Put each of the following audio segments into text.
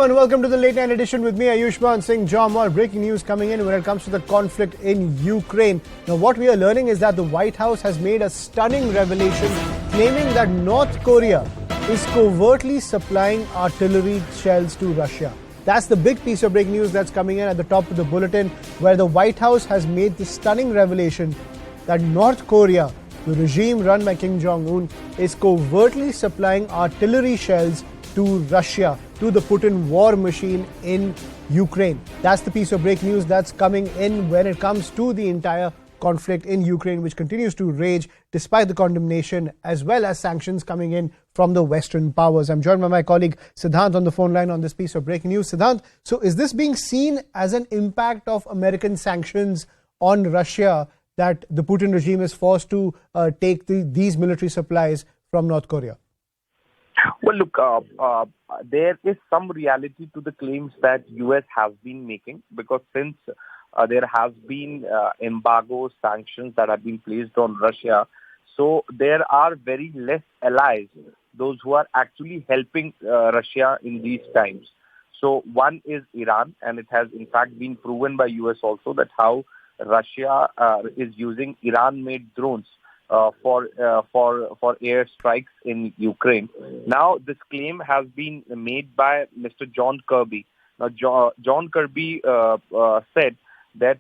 And welcome to the late night edition with me, Ayushman Singh Jamwal. Breaking news coming in when it comes to the conflict in Ukraine. Now, what we are learning is that the White House has made a stunning revelation claiming that North Korea is covertly supplying artillery shells to Russia. That's the big piece of breaking news that's coming in at the top of the bulletin, where the White House has made the stunning revelation that North Korea, the regime run by Kim Jong-un, is covertly supplying artillery shells to Russia, to the Putin war machine in Ukraine. That's the piece of breaking news that's coming in when it comes to the entire conflict in Ukraine, which continues to rage despite the condemnation as well as sanctions coming in from the Western powers. I'm joined by my colleague Siddhant on the phone line on this piece of breaking news. Siddhant, so is this being seen as an impact of American sanctions on Russia, that the Putin regime is forced to take these military supplies from North Korea? Well, look, there is some reality to the claims that U.S. has been making, because since there has been embargo sanctions that have been placed on Russia, so there are very less allies, those who are actually helping Russia in these times. So one is Iran, and it has in fact been proven by U.S. also that how Russia is using Iran-made drones for air strikes in Ukraine. Now, this claim has been made by Mr. John Kirby. Now, John Kirby said that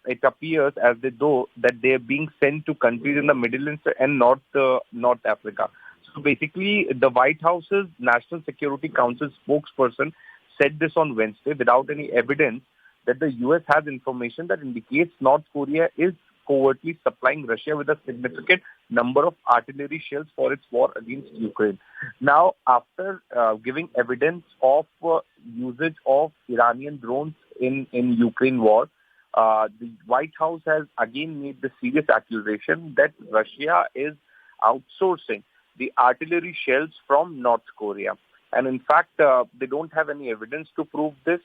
it appears as though that they are being sent to countries in the Middle East and North Africa. So basically, the White House's National Security Council spokesperson said this on Wednesday without any evidence that the U.S. has information that indicates North Korea is covertly supplying Russia with a significant number of artillery shells for its war against Ukraine. Now, after giving evidence of usage of Iranian drones in Ukraine war, the White House has again made the serious accusation that Russia is outsourcing the artillery shells from North Korea. And in fact, they don't have any evidence to prove this.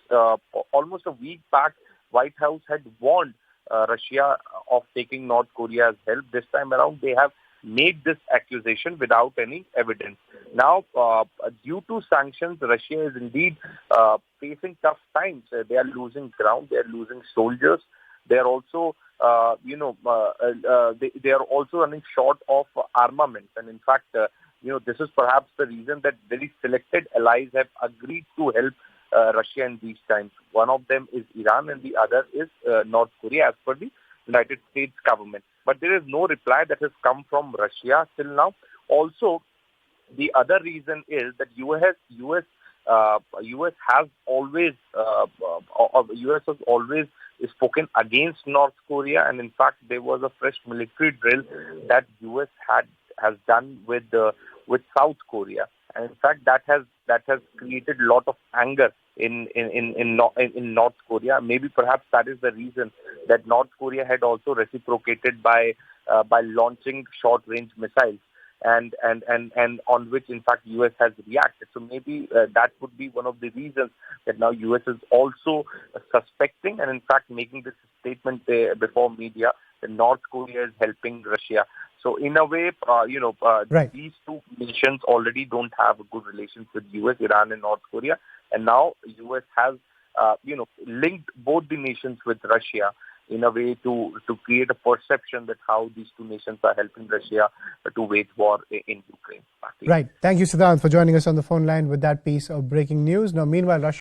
Almost a week back, White House had warned Russia of taking North Korea's help. This time around, they have made this accusation without any evidence. Now, due to sanctions, Russia is indeed facing tough times. They are losing ground. They are losing soldiers. They are also, they are also running short of armaments. And in fact, this is perhaps the reason that very selected allies have agreed to help Russia in these times. One of them is Iran and the other is North Korea, as per the United States government. But there is no reply that has come from Russia till now. Also, the other reason is that US has always spoken against North Korea, and in fact there was a fresh military drill that US has done with South Korea. And in fact, that has created a lot of anger in North Korea. Maybe perhaps that is the reason that North Korea had also reciprocated by launching short-range missiles, and on which in fact US has reacted. So maybe that would be one of the reasons that now US is also suspecting and in fact making this statement before media that North Korea is helping Russia. So in a way, right. These two nations already don't have a good relations with U.S., Iran and North Korea. And now U.S. has, linked both the nations with Russia in a way to create a perception that how these two nations are helping Russia to wage war in Ukraine. Right. Thank you, Siddhant, for joining us on the phone line with that piece of breaking news. Now, meanwhile, Russia